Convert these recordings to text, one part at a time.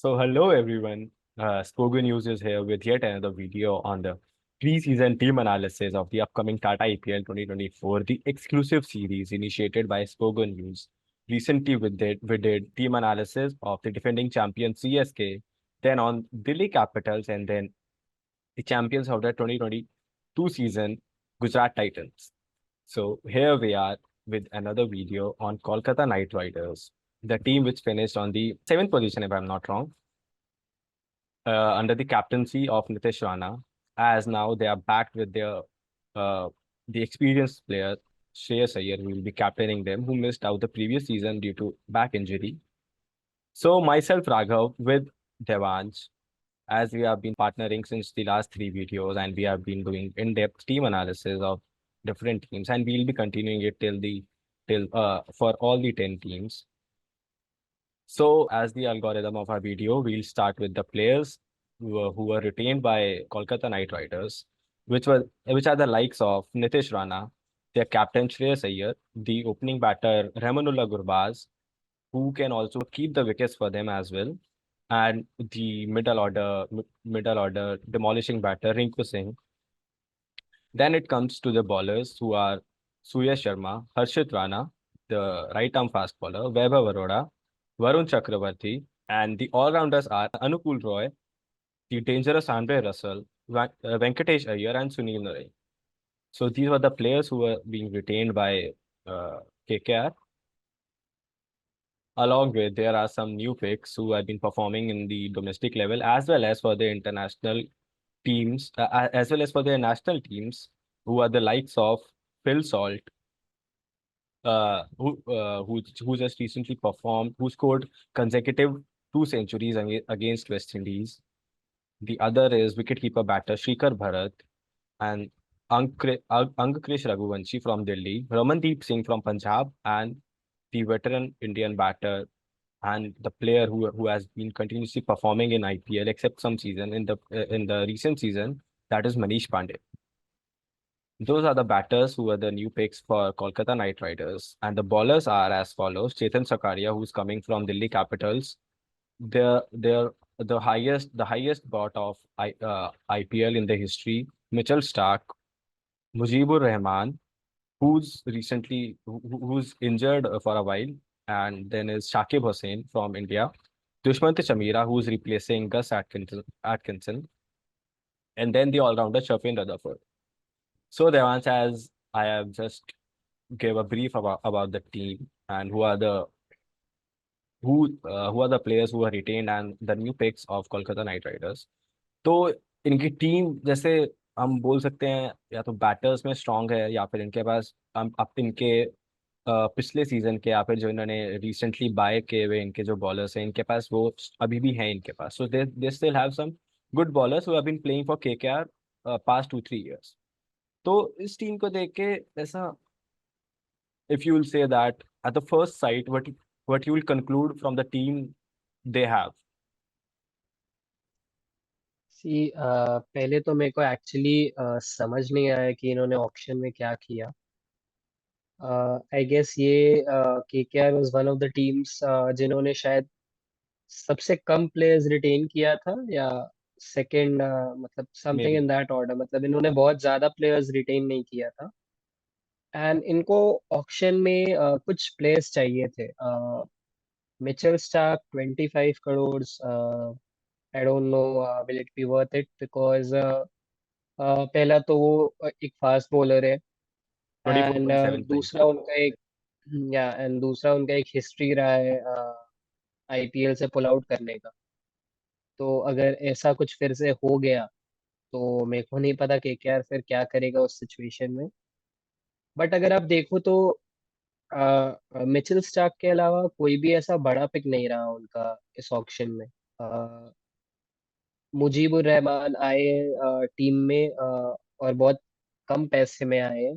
So hello everyone. Spogo News is here with yet another video on the pre-season team analysis of the upcoming Tata IPL 2024, the exclusive series initiated by Spogo News. Recently, we did team analysis of the defending champion CSK, then on Delhi Capitals, and then the champions of the 2022 season, Gujarat Titans. So here we are with another video on Kolkata Knight Riders, the team which finished on the seventh position, if I'm not wrong, under the captaincy of Nitish Rana, as now they are backed with their uh, the experienced player Shreyas Iyer, who will be captaining them, who missed out the previous season due to back injury. So myself, Raghav, with Devansh, as we have been partnering since the last three videos, and we have been doing in-depth team analysis of different teams, and we'll be continuing it till for all the 10 teams. So, as the algorithm of our video, we'll start with the players who were retained by Kolkata Knight Riders, which are the likes of Nitish Rana, their captain Shreyas Iyer, the opening batter Rahmanullah Gurbaz, who can also keep the wickets for them as well, and the middle order demolishing batter Rinku Singh. Then it comes to the bowlers who are Surya Sharma, Harshit Rana, the right arm fast bowler, Vaibhav Arora, Varun Chakravarti, and the all-rounders are Anukul Roy, the dangerous Andre Russell, Venkatesh Iyer, and Sunil Narine. So these were the players who were being retained by KKR. Along with there are some new picks who have been performing in the domestic level as well as for the international teams, as well as for their national teams, who are the likes of Phil Salt, who just recently performed, who scored consecutive two centuries against West Indies. The other is wicketkeeper batter Shikhar Bharat and Angkrish Raghuvanshi from Delhi, Ramandeep Singh from Punjab, and the veteran Indian batter and the player who has been continuously performing in IPL except some season in the recent season, that is Manish Pandey. Those are the batters who are the new picks for Kolkata Knight Riders. And the bowlers are as follows: Chetan Sakaria, who's coming from Delhi Capitals. They're the highest bought of IPL in the history. Mitchell Stark, Mujibur Rahman, who's injured for a while, and then is Shakib Hussain from India, Dushmant Chamira, who's replacing Gus Atkinson, and then the all-rounder Shafin Rutherford. So Devansh, as I have just gave a brief about the team and who are the players who are retained and the new picks of Kolkata Knight Riders. तो इनकी team जैसे हम बोल सकते हैं या तो batters में स्ट्रांग है या फिर इनके पास हम अब इनके पिछले सीजन के या फिर जो इन्होंने रिसेंटली बाय किए हुए इनके जो बॉलर्स हैं इनके पास वो अभी भी हैं इनके पास so they still have some good bowlers who have been playing for KKR past 2-3 years. तो इस टीम को देख के ऐसा, if you will say that at the first sight, what you will conclude from the team they have? पहले तो मेरे को एक्चुअली समझ नहीं आया कि इन्होंने ऑक्शन में क्या किया। आई गेस ये KKR was one of the teams जिन्होंने शायद सबसे कम प्लेयर्स रिटेन किया था, या सेकंड, मतलब something Maybe. In that order. मतलब इन्होंने बहुत ज्यादा प्लेयर्स रिटेन नहीं किया था, एंड इनको ऑक्शन में कुछ प्लेयर्स चाहिए थे। Mitchell Starc 25 crore, I don't no will it be worth it, because पहला तो वो एक फास्ट बॉलर है, एंड 24.75. दूसरा उनका एक या एंड दूसरा उनका एक हिस्ट्री रहा है आईपीएल से पुल आउट करने का। तो अगर ऐसा कुछ फिर से हो गया तो मेरे को नहीं पता केकेआर फिर क्या करेगा उस सिचुएशन में। बट अगर आप देखो तो मिचेल स्टार्क के अलावा कोई भी ऐसा बड़ा पिक नहीं रहा उनका इस ऑक्शन में। मुजीबुर रहमान आए टीम में, और बहुत कम पैसे में आए,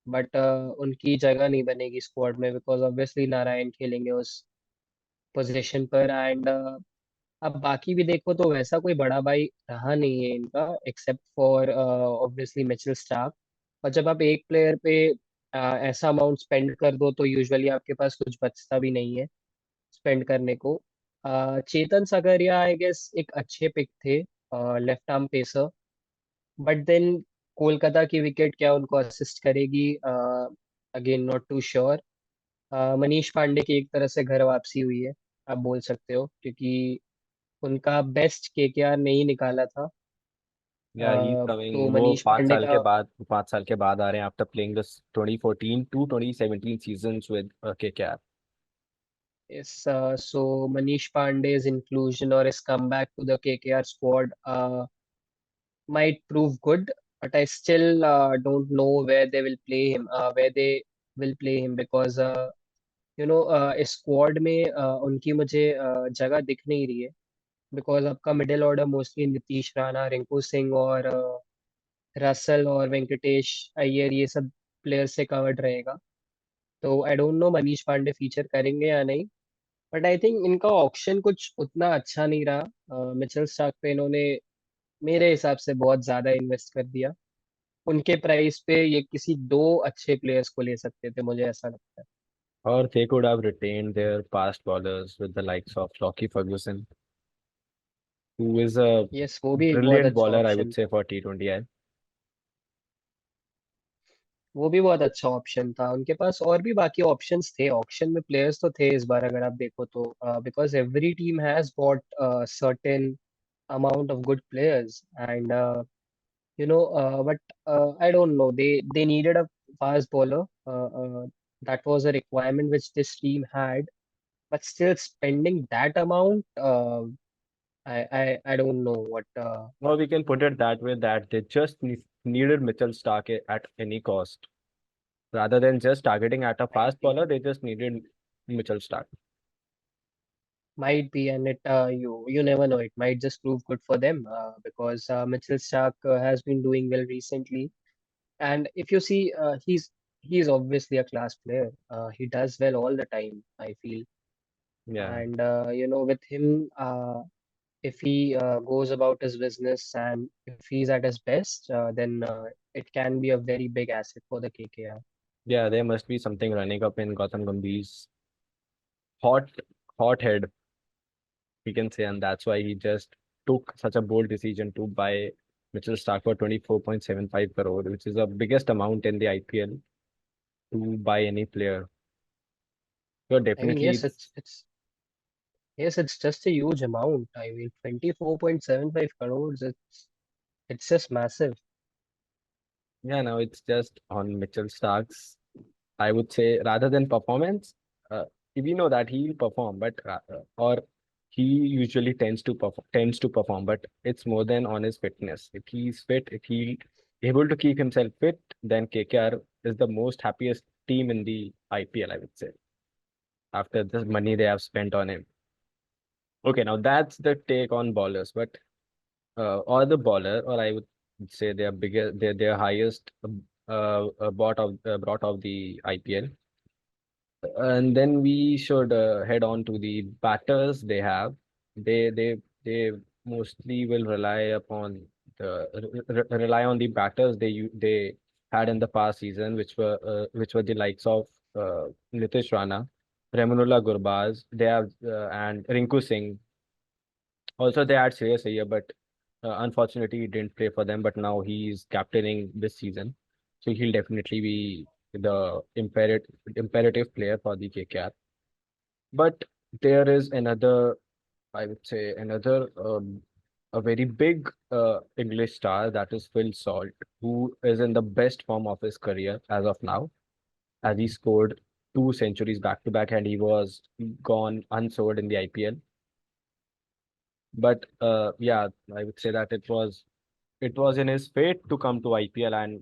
बट उनकी जगह नहीं बनेगी स्क्वाड में, बिकॉज ऑब्वियसली नारायण खेलेंगे उस पोजीशन पर। एंड अब बाकी भी देखो तो वैसा कोई बड़ा भाई रहा नहीं है इनका, except for obviously Mitchell Starc. और जब आप एक प्लेयर पे ऐसा अमाउंट स्पेंड कर दो तो यूजुअली आपके पास कुछ बचता भी नहीं है स्पेंड करने को। चेतन सकरिया आई गेस एक अच्छे पिक थे, left arm pacer. But then Kolkata की विकेट क्या उनको असिस्ट करेगी? Again not too sure. Manish Pandey की एक तरह से घर वापसी हुई है, आप बोल सकते हो, क्योंकि उनका बेस्ट केकेआर नहीं निकाला था। या ही तो कमिंग, वो मनीष पांडे का 5 साल के बाद आ रहे हैं after playing this 2014 to 2017 seasons with KKR. इस सो Manish पांडे's inclusion or his comeback to the KKR squad might prove good, but I still don't know where they will play him, because इस स्क्वाड में उनकी मुझे जगह दिख नहीं रही है, बिकॉज आपका middle order mostly Nitish Rana, Rinku Singh और रसल और वेंकटेश अय्यर, ये सब प्लेयर से कवर्ड रहेगा। तो I don't know Manish Pandey feature करेंगे या नहीं, बट आई थिंक इनका ऑप्शन कुछ उतना अच्छा नहीं रहा। मिचेल स्टार्क पे इन्होंने मेरे हिसाब से बहुत ज्यादा इन्वेस्ट कर दिया। उनके प्राइस पे ये किसी दो अच्छे प्लेयर्स को ले सकते थे, मुझे ऐसा लगता है। Or they could have retained their past bowlers with the likes of Lockie Ferguson, who is a yes, वो भी एक बहुत brilliant अच्छा bowler, I would option say, था। for T20I. वो भी बहुत अच्छा ऑप्शन था उनके पास, और भी बाकी ऑप्शंस थे, ऑप्शन में प्लेयर्स तो थे इस बार अगर आप देखो तो, because every team has bot certain amount of good players, and but I don't know, they needed a fast bowler. That was a requirement which this team had, but still spending that amount, I don't know what. Or we can put it that way, that they just needed Mitchell Stark at any cost. Rather than just targeting at a Might fast be, bowler, they just needed Mitchell Stark. might be, and you never know. It might just prove good for them, because Mitchell Stark has been doing well recently, and if you see, he's obviously a class player. He does well all the time, I feel, Yeah. and with him, if he goes about his business and if he's at his best, then it can be a very big asset for the KKR. Yeah, there must be something running up in Gautam Gambhir's hot hot head, we can say, and that's why he just took such a bold decision to buy Mitchell Stark for 24.75 crore, which is the biggest amount in the IPL to buy any player. So I mean, definitely yes, it's, it's just a huge amount. I mean, 24.75 crores. It's just massive. yeah, no, it's just on Mitchell Stark's, I would say, rather than performance, we know that he will perform, but or he usually tends to perform, but it's more than on his fitness. If he's fit, if he able to keep himself fit, then KKR is the most happiest team in the IPL, I would say, after the money they have spent on him. Okay, now that's the take on bowlers, but or the bowler, or I would say their biggest, their highest brought of the IPL. And then we should head on to the batters they have. They mostly will rely on the batters they had in the past season, which were the likes of Nitish Rana, Remunullah Gurbaz. They have and Rinku Singh. Also, they had Shreyas Iyer, but unfortunately, he didn't play for them. But now he's captaining this season, so he'll definitely be the imperative player for the KKR. But there is another, I would say, a very big English star, that is Phil Salt, who is in the best form of his career as of now, as he scored 2 centuries back to back, and he was gone unsold in the IPL. But yeah, I would say that it was in his fate to come to IPL and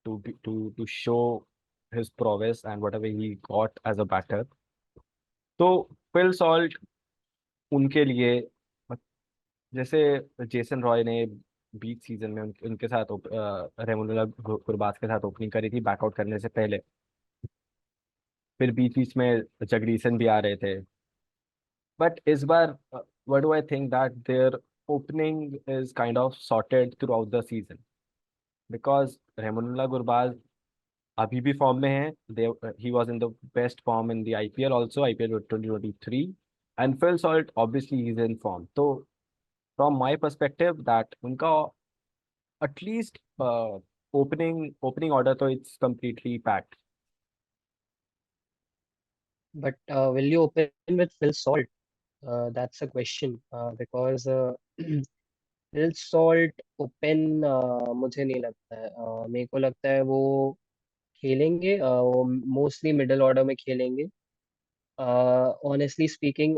to show his prowess and whatever he got as a batter. तो Phil Salt उनके लिए, जैसे Jason Roy ने बीच season में उनके साथ रेमुलुला गुरबाज के साथ ओपनिंग करी थी बैकआउट करने से पहले, फिर बीच बीच में जगदीशन भी आ रहे थे, बट इस बार what do I think that their opening is kind of sorted throughout the season, because Rahmanullah Gurbaz अभी भी फॉर्म में है. They he was in the best form in the IPL, also IPL 2023. and Phil Salt obviously is in form. So from my perspective, that unka at least opening order, so it's completely packed. But will you open with Phil Salt? That's a question because Phil Salt open मुझे नहीं लगता है मेरे को लगता है वो खेलेंगे वो मोस्टली मिडिल ऑर्डर में खेलेंगे ऑनेस्टली स्पीकिंग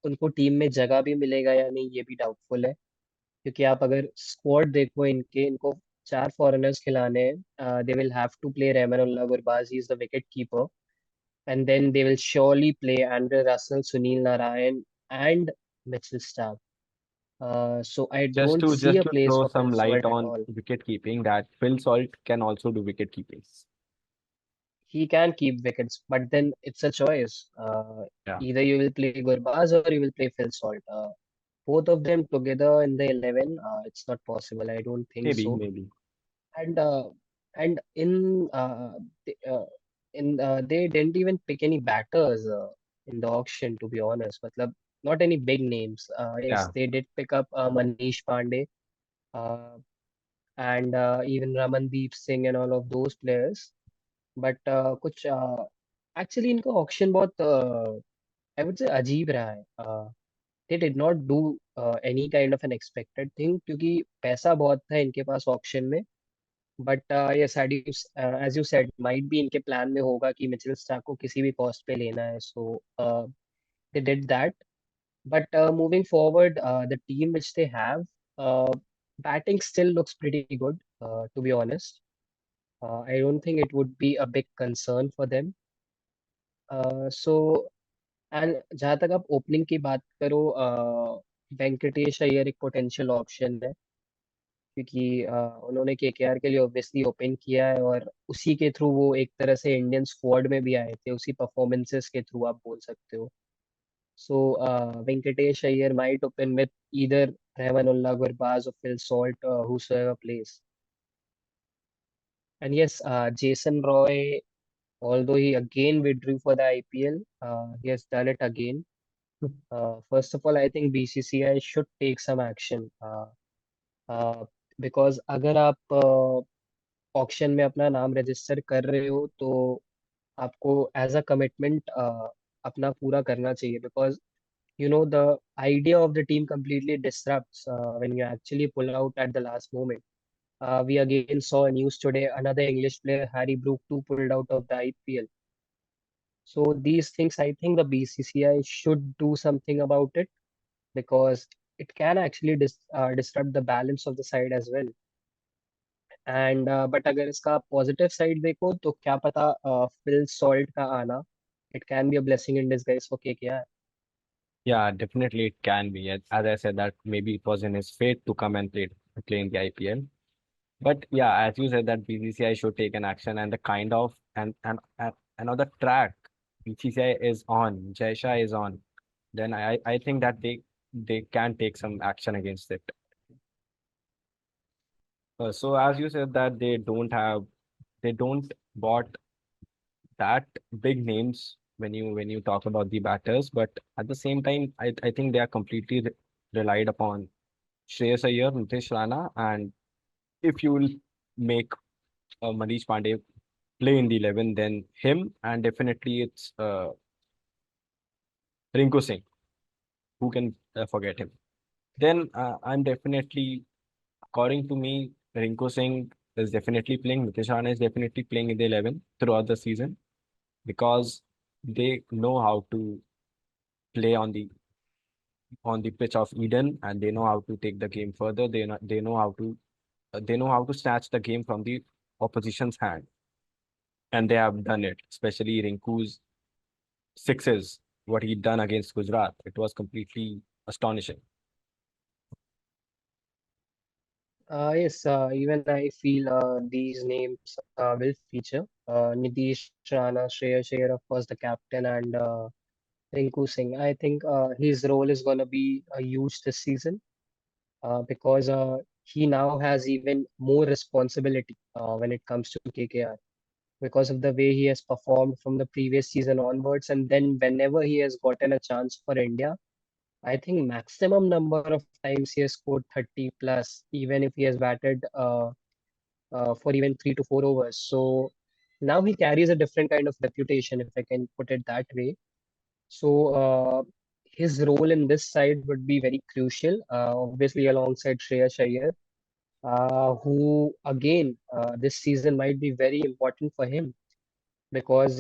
उनको टीम में जगह भी मिलेगा या नहीं ये भी डाउटफुल है क्योंकि आप अगर स्क्वाड देखो इनको चार फॉरेनर्स खिलाने हैं they will have to play Rahmanullah Gurbaz he is the wicket keeper and then they will surely play Andre Russell, Sunil Narayan, and Mitchell Starc. So I Just don't to see just a to place throw for some Phil light Salt at on all. wicket keeping, that Phil Salt can also do wicket keeping. He can keep wickets, but then it's a choice. Yeah, Either you will play Gurbaz or you will play Phil Salt. Both of them together in the 11, it's not possible. I don't think so. maybe. And th- uh, they didn't even pick any batters in the auction, to be honest. Matlab, not any big names. Yes, Yeah, they did pick up Manish Pandey uh, and even Ramandeep Singh and all of those players. But कुछ actually इनका auction बहुत I would say अजीब रहा है. They did not do any kind of an expected thing क्योंकि पैसा बहुत था इनके पास auction में. But yes as you said might be इनके प्लान में होगा कि मिचेल स्टार्क को किसी भी कॉस्ट पे लेना है सो they did that but moving forward the team which they have uh, batting still looks pretty good to be honest I don't think it would be a big concern for them so and जहाँ तक आप opening की बात करो वेंकटेश अय्यर एक potential option है क्योंकि उन्होंने केकेआर के लिए ऑब्वियसली ओपन किया है और उसी के थ्रू वो एक तरह से इंडियन स्क्वाड में भी आए थे उसी परफॉर्मेंसेस के थ्रू आप बोल सकते हो so Venkatesh Iyer might open with either Rahmanullah Gurbaz और Phil Salt whosoever plays and yes Jason Roy although he again withdrew for the IPL he has done it again first of all I think BCCI should take some action uh, because अगर आप auction में अपना नाम register कर रहे हो तो आपको एज अ कमिटमेंट अपना पूरा करना चाहिए because you know the idea of the team completely disrupts when you actually pull out at the last moment. We again saw news today another English player Harry Brook too pulled out of the IPL. So these things I think the BCCI should do something about it because it can actually disrupt the balance of the side as well. And but अगर इसका positive side देखो तो क्या पता Phil Salt का आना it can be a blessing in disguise for KKR yeah, definitely it can be. As I said, that maybe it was in his fate to come and play in the IPL. But yeah, as you said, that BCCI should take an action, and the kind of and another track BCCI is on, Jaisha is on. Then I think that they can take some action against it. So as you said that they don't bought that big names when you talk about the batters, but at the same time, I think they are completely relied upon Shreyas Iyer, Nitish Rana, and if you will make Manish Pandey play in the 11, then him, and definitely it's Rinku Singh. Who can forget him? Then I'm definitely, according to me, Rinku Singh is definitely playing. Nitish Rana is definitely playing in the 11 throughout the season because they know how to play on the pitch of Eden, and they know how to take the game further. They know how to snatch the game from the opposition's hand, and they have done it. Especially Rinku's sixes, what he done against Gujarat, it was completely astonishing. yes even I feel these names will feature Nitish Rana Shreyas Iyer of course the captain and Rinku Singh I think his role is going to be huge this season because he now has even more responsibility when it comes to KKR because of the way he has performed from the previous season onwards. And then whenever he has gotten a chance for India, I think maximum number of times he has scored 30 plus, even if he has batted for even 3 to 4 overs. So now he carries a different kind of reputation, if I can put it that way. So his role in this side would be very crucial, obviously alongside Shreyas Iyer, who again this season might be very important for him because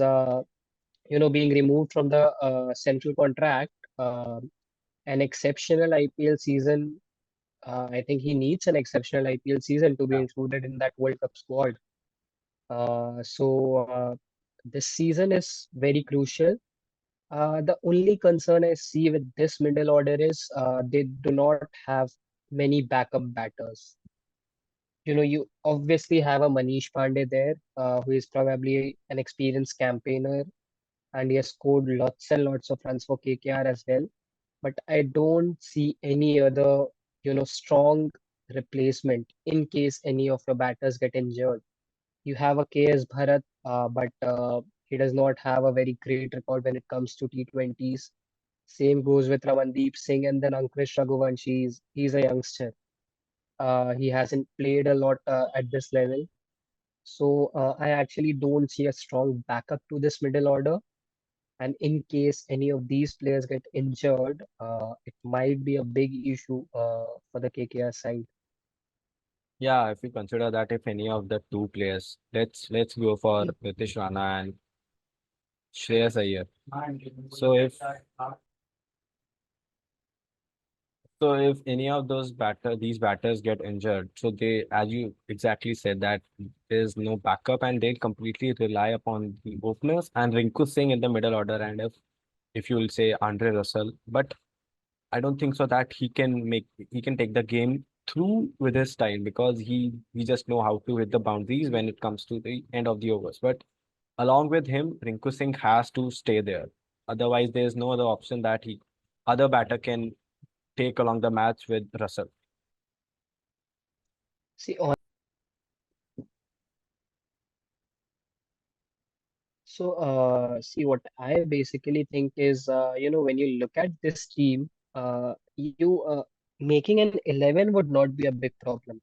being removed from the central contract, uh, an exceptional IPL season. I think he needs an exceptional IPL season to be included in that World Cup squad. So this season is very crucial. The only concern I see with this middle order is they do not have many backup batters. You obviously have a Manish Pandey there, who is probably an experienced campaigner, and he has scored lots and lots of runs for KKR as well. But I don't see any other, strong replacement in case any of your batters get injured. You have a KS Bharat, but he does not have a very great record when it comes to T20s. Same goes with Ramandeep Singh, and then Ankush Raghuvanshi. He's a youngster. He hasn't played a lot at this level. So I actually don't see a strong backup to this middle order. And in case any of these players get injured, it might be a big issue for the KKR side. Yeah, if you consider that if any of the two players, let's go for Ritesh Rana and Shreyas Iyer. So if any of these batters get injured, so they, as you exactly said, that there's no backup and they completely rely upon the openers and Rinku Singh in the middle order, and if you will say Andre Russell, but I don't think so that he can take the game through with his style, because he just know how to hit the boundaries when it comes to the end of the overs. But along with him, Rinku Singh has to stay there. Otherwise, there's no other option that he other batter can take along the match with Russell. See, see, what I basically think is, when you look at this team, you making an 11 would not be a big problem,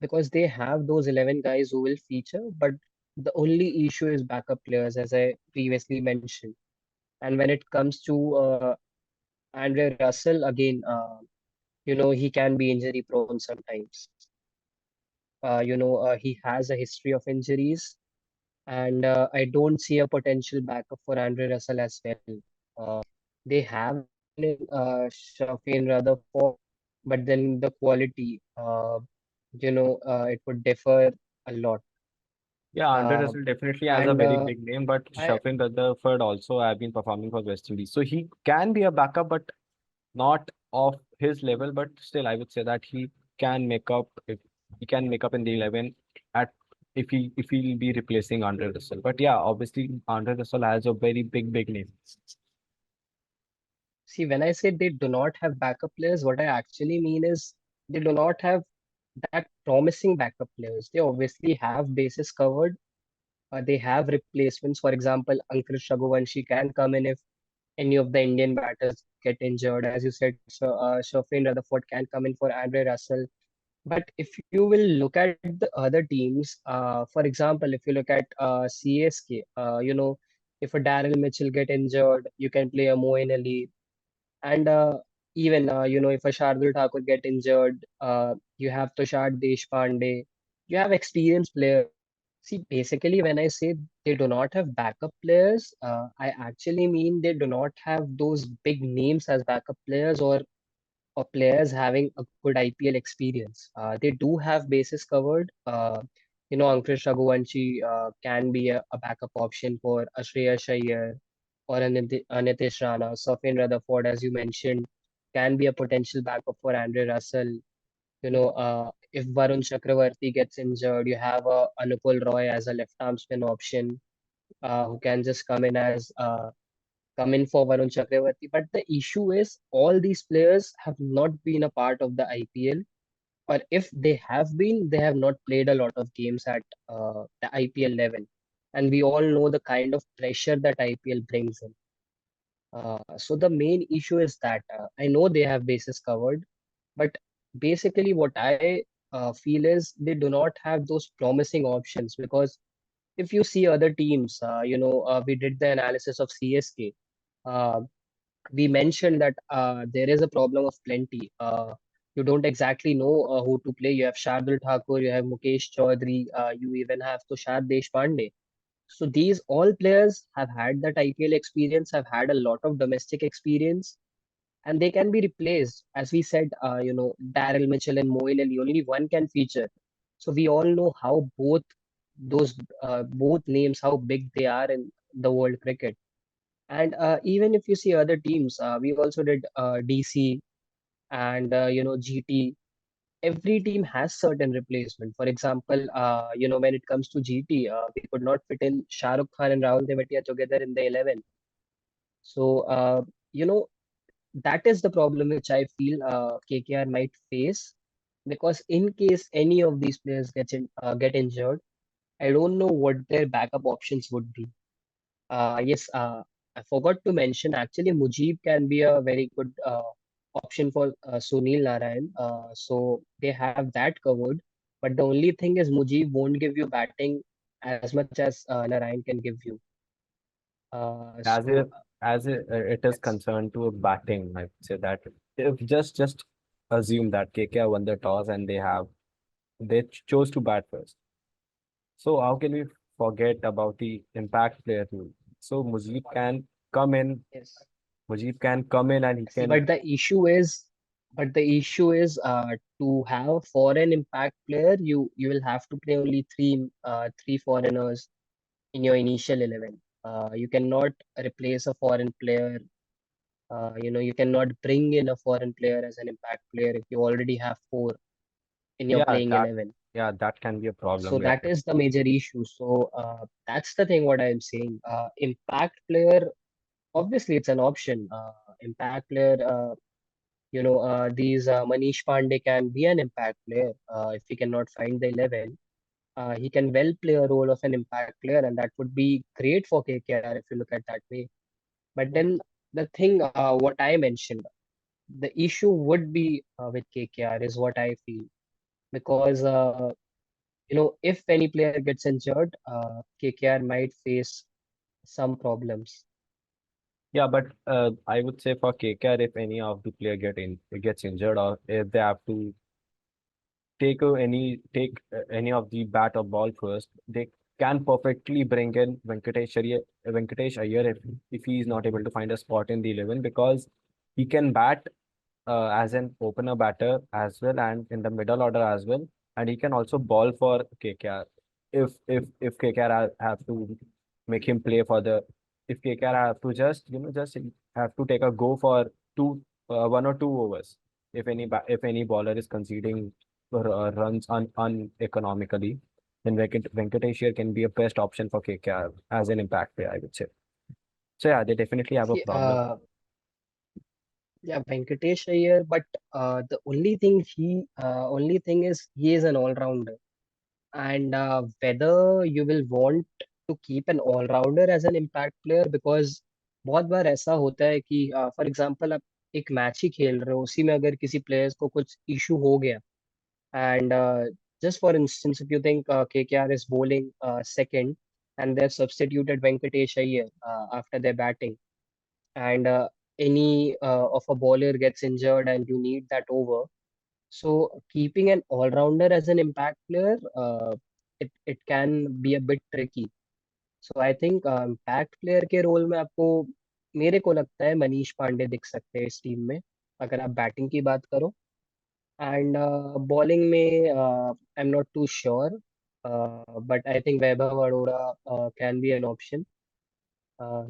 because they have those 11 guys who will feature, but the only issue is backup players, as I previously mentioned. And when it comes to Andre Russell, again, he can be injury prone sometimes. He has a history of injuries, and I don't see a potential backup for Andre Russell as well. They have Shafin Rutherford, but then the quality, it would differ a lot. Yeah, Andre Uh, Russell definitely has a and very big name, but I Shafin Rutherford also have been performing for West Indies. So he can be a backup, but not of his level. But still, I would say that he can make up if he can make up in the 11 at if he'll be replacing Andre Russell. But yeah, obviously Andre Russell has a very big name. See, when I say they do not have backup players, what I actually mean is they do not have that promising backup players. They obviously have bases covered. They have replacements. For example, Ankush Raghuvanshi can come in if any of the Indian batters get injured. As you said, so, Shafin Rutherford can come in for Andre Russell. But if you will look at the other teams, for example, if you look at CSK, if a Daryl Mitchell get injured, you can play a Moeen Ali. And even, if a Shardul Thakur get injured, you have Tushar Deshpande. You have experienced players. See, basically, when I say they do not have backup players, I actually mean they do not have those big names as backup players, or players having a good IPL experience. They do have bases covered. Ankush Raghuvanshi can be a backup option for Shreyas Iyer or Nitish Rana. Safin Rutherford, as you mentioned, can be a potential backup for Andre Russell. If Varun Chakravarti gets injured, you have Anupul Roy as a left arm spin option, who can just come in for Varun Chakravarti. But the issue is all these players have not been a part of the IPL. or if they have been, they have not played a lot of games at the IPL level. And we all know the kind of pressure that IPL brings in. So the main issue is that I know they have bases covered, but basically what I feel is they do not have those promising options because if you see other teams, we did the analysis of CSK. Uh, we mentioned that there is a problem of plenty. You don't exactly know who to play. You have Shardul Thakur, you have Mukesh Chaudhary, you even have Tushar Deshpande. So these all players have had that IPL experience, have had a lot of domestic experience, and they can be replaced. As we said, Daryl Mitchell and Moeen Ali, only one can feature. So we all know how those both names, how big they are in the world cricket. And even if you see other teams, we also did DC and GT. Every team has certain replacement. For example, when it comes to GT, we could not fit in Shah Rukh Khan and Rahul Tewatia together in the 11. So that is the problem which I feel KKR might face because in case any of these players get injured, I don't know what their backup options would be. Yes, I forgot to mention actually Mujib can be a very good option for Sunil Narayan. So they have that covered. But the only thing is Mujib won't give you batting as much as Narayan can give you. As it So it is that's concerned to batting, I would say that if just assume that KKR won the toss and they chose to bat first. So how can we forget about the impact player rule? So come in, yes. Mujib can come in and he See, can, but the issue is to have a foreign impact player, you will have to play only three foreigners in your initial 11. You cannot replace a foreign player. You cannot bring in a foreign player as an impact player if you already have four in your yeah, playing that 11. yeah, that can be a problem So where that is the major issue. So that's the thing what I'm saying. Impact player, obviously it's an option. Impact player, these Manish Pandey can be an impact player if he cannot find the 11. He can well play a role of an impact player, and that would be great for KKR if you look at that way. But then the thing, what I mentioned, the issue would be with KKR is what I feel because if any player gets injured, KKR might face some problems. yeah, but I would say for KKR, if any of the player gets injured or if they have to take any of the bat or ball first, they can perfectly bring in Venkatesh Iyer if he is not able to find a spot in the 11 because he can bat as an opener batter as well and in the middle order as well, and he can also ball for KKR if KKR have to make him play for the if KKR have to just have to take a go for 1 or 2 overs if any bowler is conceding runs uneconomically, then Venkatesh here can be a best option for KKR as an impact player, I would say. So yeah, they definitely have a See, problem. yeah, Venkatesh Iyer, but the only thing is he is an all-rounder, and whether you will want to keep an all-rounder as an impact player because बहुत बार ऐसा होता है कि for example आप एक match ही खेल रहे हो उसी में अगर किसी प्लेयर्स को कुछ इशू हो गया and just for instance if you think KKR is bowling second and they've substituted Venkatesh Iyer after their batting and any of a bowler gets injured and you need that over. So keeping an all-rounder as an impact player, it can be a bit tricky. So I think impact player के role में आपको मेरे को लगता है मनीष पांडे दिख सकते हैं इस टीम में अगर आप बैटिंग की बात करो एंड बॉलिंग में I am not too sure but I think Vaibhav Arora can be an option.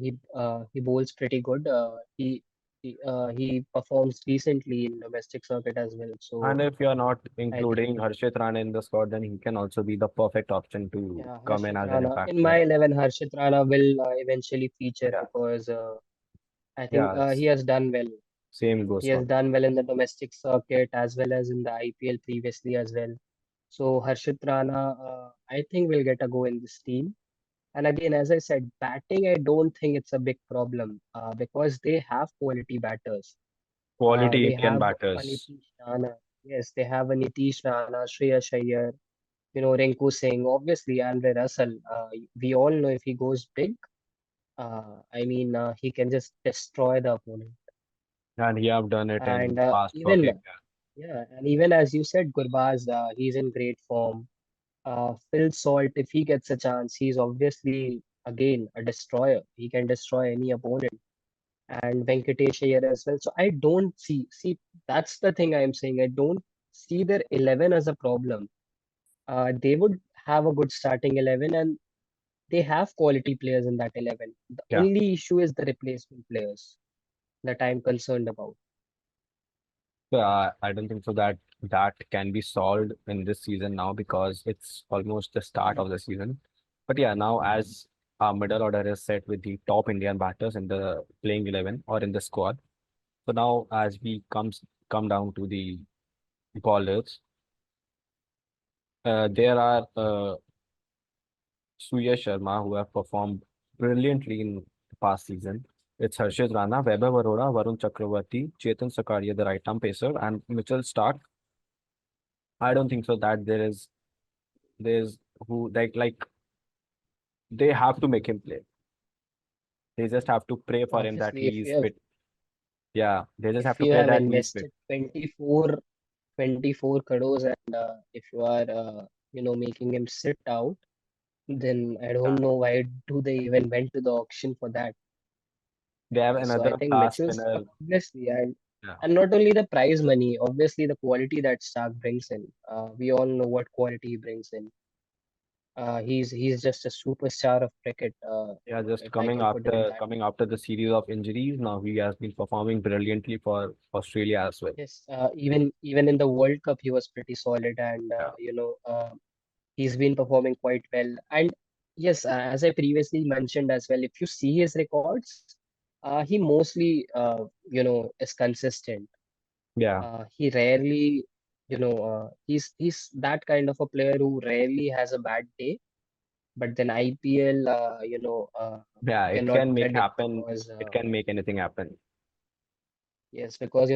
He bowls pretty good. He performs decently in domestic circuit as well. And So if you're not I think including Harshit Rana in the squad, then he can also be the perfect option to yeah, come in Harshit as an Rana. impact In my player. 11, Harshit Rana will eventually feature Yeah, because I think yeah, he has done well. Same goes He for has me. done well in the domestic circuit as well as in the IPL previously as well. So Harshit Rana, I think will get a go in this team. And again, as I said, batting, I don't think it's a big problem because they have quality batters. Quality They Indian have a batters. Nitish Rana. Yes, they have a Nitish Rana, Shreyas Iyer, Rinku Singh, obviously Andre Russell. We all know if he goes big, he can just destroy the opponent. And he have done it in And past for even, KKR. yeah, and even as you said, Gurbaz, he's in great form. Phil Salt, if he gets a chance, he's obviously again a destroyer. He can destroy any opponent. And Venkatesh Iyer as well. So I don't see, that's the thing I'm saying. I don't see their 11 as a problem. They would have a good starting 11 and they have quality players in that 11. The Yeah. only issue is the replacement players that I'm concerned about. So, I don't think so that that can be solved in this season now because it's almost the start of the season. But yeah, now as our middle order is set with the top Indian batters in the playing 11 or in the squad. So now as we come down to the bowlers, there are Surya Sharma who have performed brilliantly in the past season. It's Harshit Rana, Vaibhav Arora, Varun Chakravarti, Chetan Sakaria, the right-arm pacer, and Mitchell Stark. I don't think so that there's who they have to make him play. They just have to pray for him that Obviously, he's fit. Yeah, they just have if to you pray have that he's fit. invested 24 crores and if you are making him sit out, then I Yeah. don't know why do they even went to the auction for that. They have So I another think fast Mitchell's spinner. obviously Yeah, and not only the prize money, obviously the quality that Stark brings in. We all know what quality he brings in. He's just a superstar of cricket, yeah, just if I can put it that way. coming after the series of injuries. Now he has been performing brilliantly for Australia as well. Yes, even in the World Cup he was pretty solid, and Yeah, he's been performing quite well. And yes, as I previously mentioned as well, if you see his records, he mostly is consistent. yeah, He rarely, he's that kind of a player who rarely has a bad day. But then IPL, yeah. you It cannot can make predict happen. because It can make anything happen. yes, because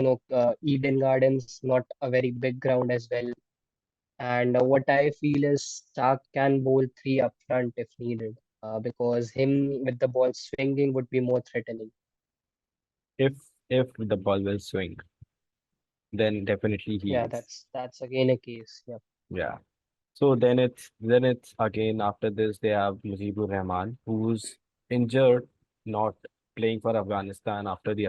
Eden Gardens not a very big ground as well. And what I feel is Stark can bowl three up front if needed, because him with the ball swinging would be more threatening. If if the ball will swing, then definitely he Yeah, is. that's again a case. Yeah. Yeah. So then it's again after this they have Mujibur Rahman who's injured, not playing for Afghanistan after the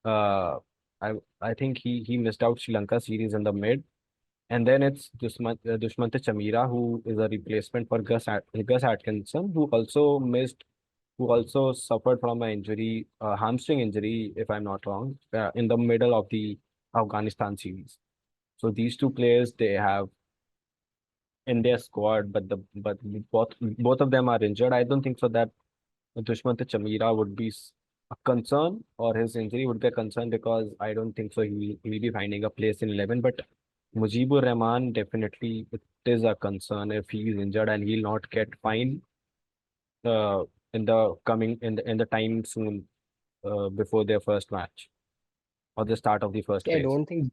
uh I think he missed out Sri Lanka series in the mid, and then it's Dushmantha Chamira who is a replacement for Gus Atkinson who also suffered from an injury, hamstring injury if I'm not wrong, in the middle of the Afghanistan series. So these two players they have in their squad, but both of them are injured. I don't think so that Dushmantha Chamira would be a concern or his injury would be a concern because I don't think so he'll be finding a place in 11. But Mujibur Rahman definitely it is a concern if he is injured and he'll not get fine uh, in the coming in the time soon before their first match or the start of the first Okay, phase.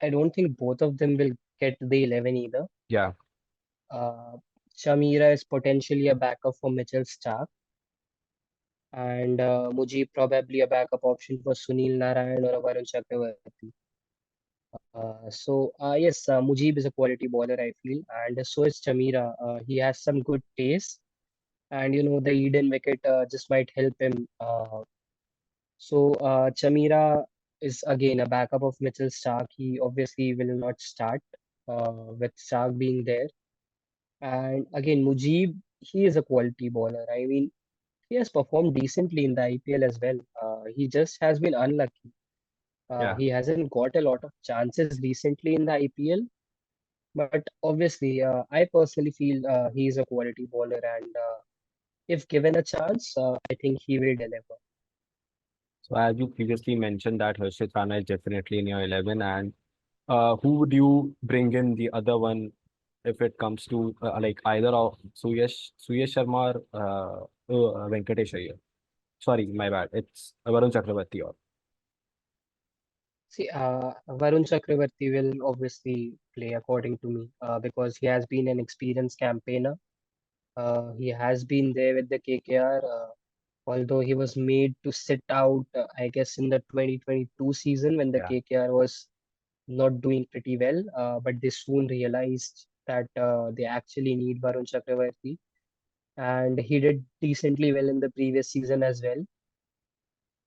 I don't think both of them will get the 11 either. Yeah, Uh, Shamira is potentially a backup for Mitchell Stark, and Mujib probably a backup option for Sunil Narayan or Varun Chakravarti. Yes, Mujib is a quality bowler, I feel, and so is Chamira. He has some good pace, and the Eden wicket just might help him. Chamira is again a backup of Mitchell Stark. He obviously will not start with Stark being there. And again, Mujib, he is a quality bowler. I mean, he has performed decently in the IPL as well. He just has been unlucky. yeah. He hasn't got a lot of chances recently in the IPL. But obviously, I personally feel he is a quality bowler, and. If given a chance, I think he will deliver. So as you previously mentioned that Harshit Rana is definitely in your 11, and who would you bring in the other one if it comes to like either of Suyesh Sharma or Venkatesh Iyer? Sorry, my bad. It's Varun Chakravarti or See, Varun Chakravarti will obviously play according to me because he has been an experienced campaigner. He has been there with the KKR, although he was made to sit out, I guess, in the 2022 season when the yeah. KKR was not doing pretty well. But they soon realized that they actually need Varun Chakravarti, and he did decently well in the previous season as well.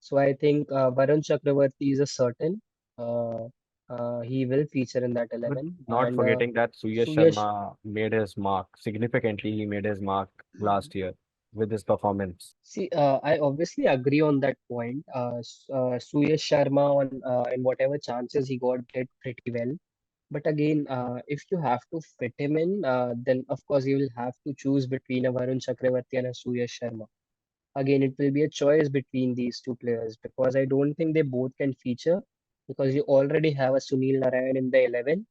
So I think Varun Chakravarti is a certain. Uh, he will feature in that But 11. not And forgetting that Suyesh Suyash, Sharma made his mark significantly. He made his mark last year with his performance. see, I obviously agree on that point. Suyash Sharma on in whatever chances he got did pretty well. But again, if you have to fit him in, then of course you will have to choose between a Varun Chakravarti and a Suyash Sharma. Again, it will be a choice between these two players because I don't think they both can feature because you already have a Sunil Narayan in the 11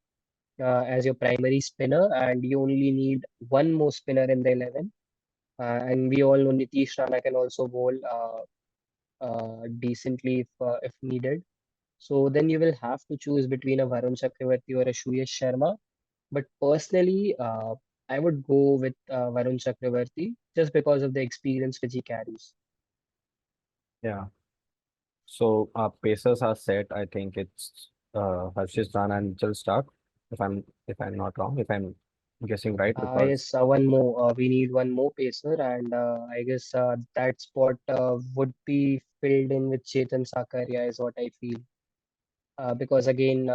as your primary spinner, and you only need one more spinner in the 11. And we all know Nitish Rana can also bowl decently if needed. So then you will have to choose between a Varun Chakravarti or a Suyash Sharma. But personally, I would go with Varun Chakravarti just because of the experience which he carries. Yeah. So our pacers are set. I think it's Harshit Rana and Mitchell Stark. If I'm not wrong, if I'm guessing right, because Yes, one more. We need one more pacer, and I guess that spot would be filled in with Chetan Sakaria, is what I feel. Because again,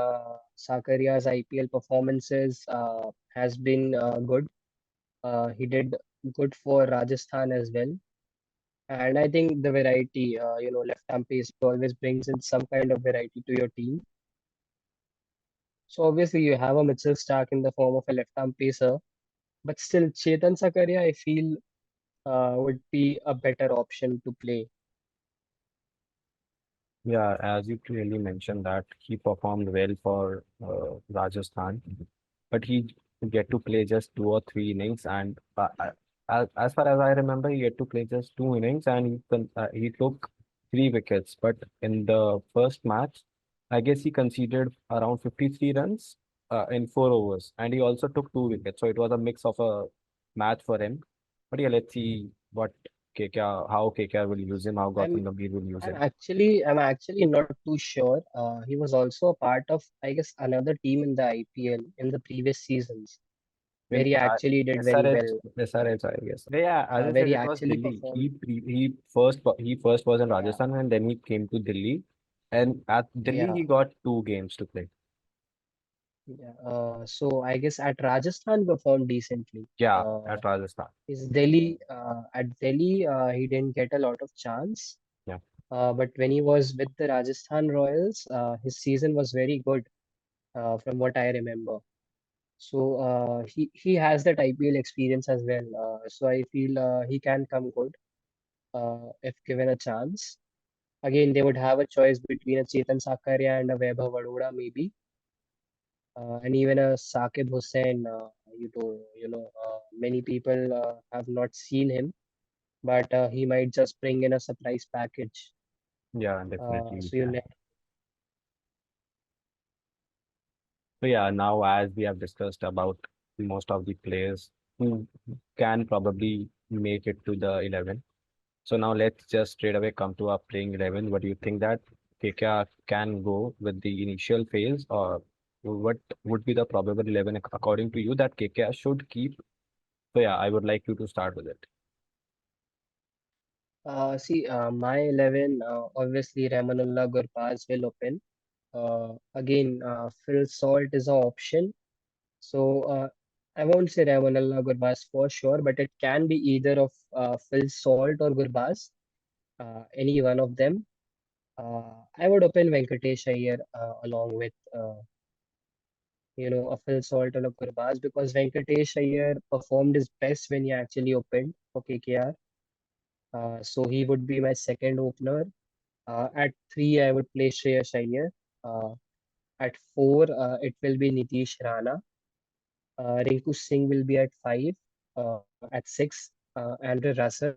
Sakaria's IPL performances has been good. He did good for Rajasthan as well. And I think the variety, left-arm pace always brings in some kind of variety to your team. So obviously you have a Mitchell Stark in the form of a left-arm pacer, but still Chetan Sakaria, I feel, would be a better option to play. yeah, as you clearly mentioned that he performed well for Rajasthan, but he get to play just 2 or 3 innings, and as far as I remember, he had to play just 2 innings, and he took 3 wickets. But in the first match, I guess he conceded around 53 runs in 4 overs, and he also took 2 wickets. So it was a mix of a match for him. But yeah, let's see what KKR, how KKR will use him, how I'm Gautam Gambhir will use him. I'm actually not too sure. He was also a part of, I guess, another team in the IPL in the previous seasons where When he actually did very SRH, well, SRH, I guess. Yeah, as I where said, he it was actually Delhi. performed. He first was in Yeah, Rajasthan, and then he came to Delhi. And at Delhi, yeah, he got 2 games to play. yeah. So I guess at Rajasthan performed decently. Yeah, at Rajasthan. At Delhi, he didn't get a lot of chance. Yeah, But when he was with the Rajasthan Royals, his season was very good, from what I remember. So he has that IPL experience as well. So I feel he can come good if given a chance. Again, they would have a choice between a Chetan Sakaria and a Vaibhav Arora maybe, and even a Saqib Hussain. Many people have not seen him, but he might just bring in a surprise package. yeah, definitely you So you can. never. So yeah, now as we have discussed about most of the players who can probably make it to the 11. So now let's just straight away come to our playing 11. What do you think that KKR can go with the initial phase, or what would be the probable 11 according to you that KKR should keep? So yeah, I would like you to start with it. See, my 11, obviously Ramanullah Gurbaz will open. Again, Phil Salt is an option. So I won't say Ramanullah Gurbaz for sure, but it can be either of Phil Salt or Gurbaz, any one of them. I would open Venkatesh Iyer along with a Phil Salt or a Gurbaz because Venkatesh Iyer performed his best when he actually opened for KKR. So he would be my second opener. At three, I would play Shreyas Iyer. Uh, at four, it will be Nitish Rana. Rinku Singh will be at five. At six, Andre Russell.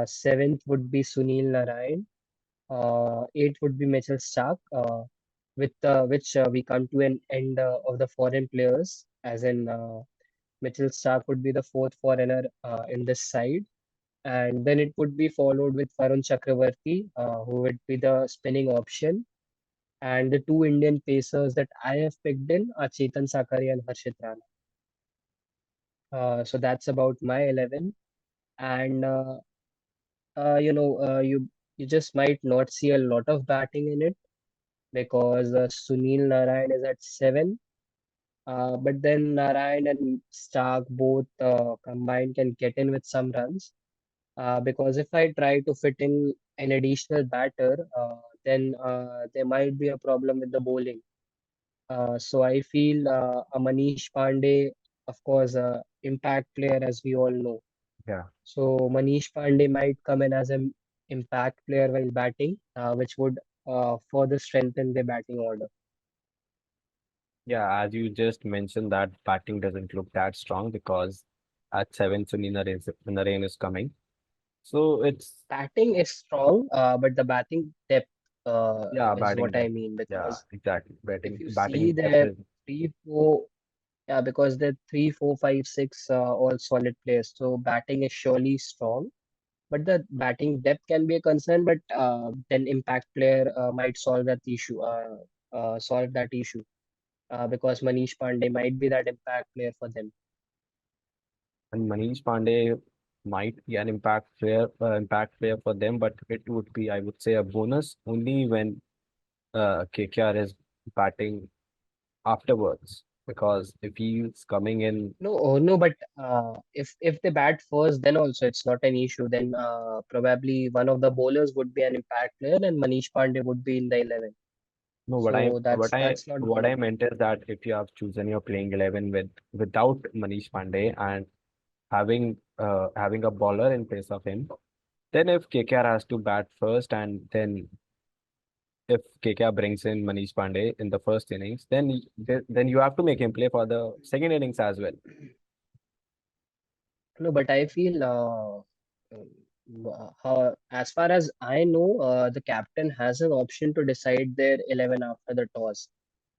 Seventh would be Sunil Narayan. Eight would be Mitchell Stark. With which we come to an end of the foreign players, as in Mitchell Stark would be the fourth foreigner in this side. And then it would be followed with Varun Chakravarti, who would be the spinning option. And the two Indian pacers that I have picked in are Chetan Sakaria and Harshit Rana. So that's about my 11. And you just might not see a lot of batting in it because Sunil Narayan is at seven. But then Narayan and Stark both combined can get in with some runs. Because if I try to fit in an additional batter, then there might be a problem with the bowling. So I feel a Manish Pandey, of course, impact player as we all know. Yeah. So Manish Pandey might come in as an impact player while batting, which would further strengthen the batting order. Yeah, as you just mentioned that batting doesn't look that strong because at seven Narayan is coming. So it's Batting is strong, but the batting depth yeah, is batting what I depth. mean Yeah, because exactly. if you see Batting depth the is three, four, yeah, because the three, four, five, six, all solid players. So batting is surely strong, but the batting depth can be a concern. But then impact player might solve that issue because Manish Pandey might be that impact player for them. and Manish Pandey might be an impact player for them, but it would be, I would say, a bonus only when KKR is batting afterwards. Because if he's coming in, No, oh, no, but if they bat first, then also it's not an issue. Then probably one of the bowlers would be an impact player, and Manish Pandey would be in the 11. no, So that's not what good. I meant is that if you have chosen your playing 11 without Manish Pandey and having a bowler in place of him, then if KKR has to bat first and then if KKR brings in Manish Pandey in the first innings, then you have to make him play for the second innings as well. No, but I feel as far as I know, the captain has an option to decide their 11 after the toss.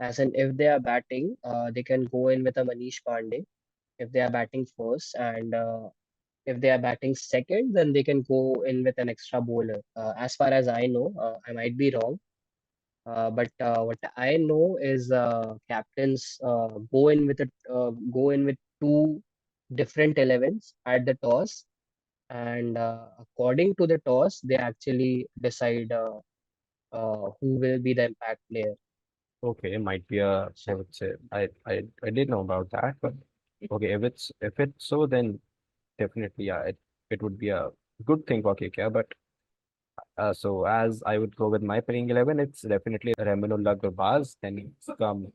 As in, if they are batting, they can go in with a Manish Pandey if they are batting first, and if they are batting second, then they can go in with an extra bowler. As far as I know, I might be wrong, but what I know is captains go in with two different 11s at the toss, and according to the toss, they actually decide who will be the impact player. Okay, might be a, I So would say, I did know about that, but okay, if it's so, then definitely, yeah, it would be a good thing for KKR. But so as I would go with my playing 11, it's definitely Remanullah Gurbaz. Then it's come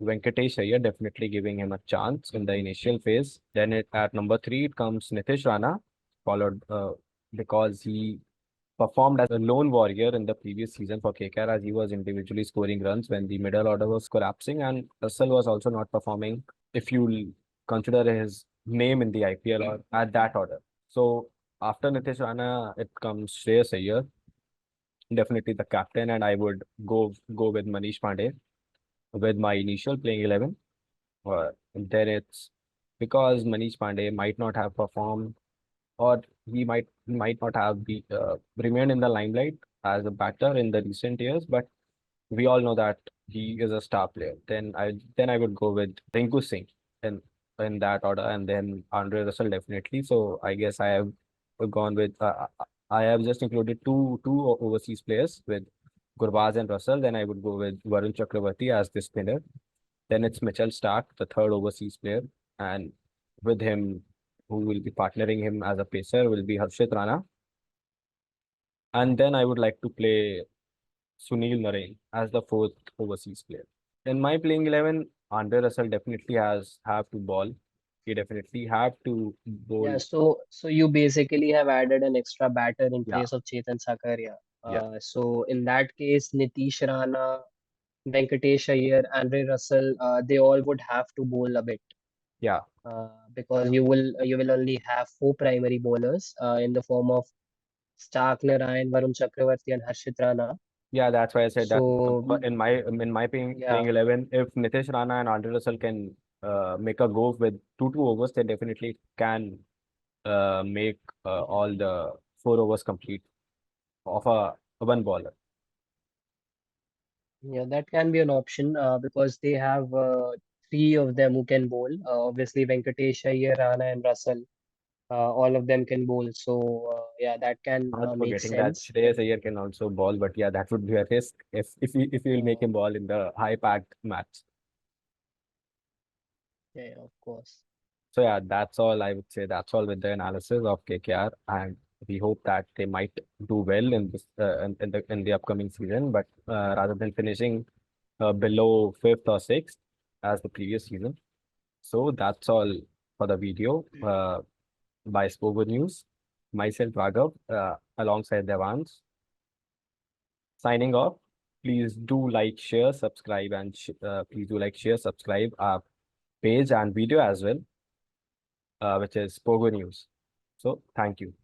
Venkatesh Iyer, definitely giving him a chance in the initial phase. Then at number three, it comes Nitish Rana, followed because he performed as a lone warrior in the previous season for KKR as he was individually scoring runs when the middle order was collapsing and Russell was also not performing if you consider his name in the IPL or at that order. So after Nitish Rana, it comes Shreyas Iyer, definitely the captain, and I would go with Manish Pandey with my initial playing 11. Then it's because Manish Pandey might not have performed or he might not have remained in the limelight as a batter in the recent years, but we all know that he is a star player. Then I would go with Rinku Singh in in that order, and then Andre Russell definitely. So I guess I have gone with I have just included two overseas players with Gurbaz and Russell. Then I would go with Varun Chakravarti as the spinner. Then it's Mitchell Stark, the third overseas player, and with him, who will be partnering him as a pacer, will be Harshit Rana. And then I would like to play Sunil Narain as the fourth overseas player. In my playing 11, Andre Russell definitely has have to ball. He definitely have to bowl. yeah, so you basically have added an extra batter in Yeah, place of Chetan Sakaria. Yeah, So in that case, Nitish Rana, Venkatesh Iyer, Andre Russell, they all would have to bowl a bit, yeah, because you will only have four primary bowlers in the form of Stark Narayan, Varun Chakravarti, and Harshit Rana. yeah. That's why I said that. So But in my playing yeah, 11, if Nitish Rana and Andre Russell can make a go with two overs, they definitely can make all the 4 overs complete of a one bowler. yeah, that can be an option because they have three of them who can bowl. Obviously, Venkatesh Iyer, Rana, and Russell. All of them can bowl. So yeah, that can Not make forgetting that sense. Shreyas Iyer can also ball, but yeah, that would be a risk if you will make Uh, him ball in the high packed match. yeah, of course. So yeah, that's all I would say. That's all with the analysis of KKR, and we hope that they might do well in this in the upcoming season. But rather than finishing below fifth or sixth as the previous season, so that's all for the video by Spogo News. Myself Raghav, alongside Devans, signing off. Please do like, share, subscribe, and please do like, share, subscribe our page and video as well, which is Spogo News. So thank you.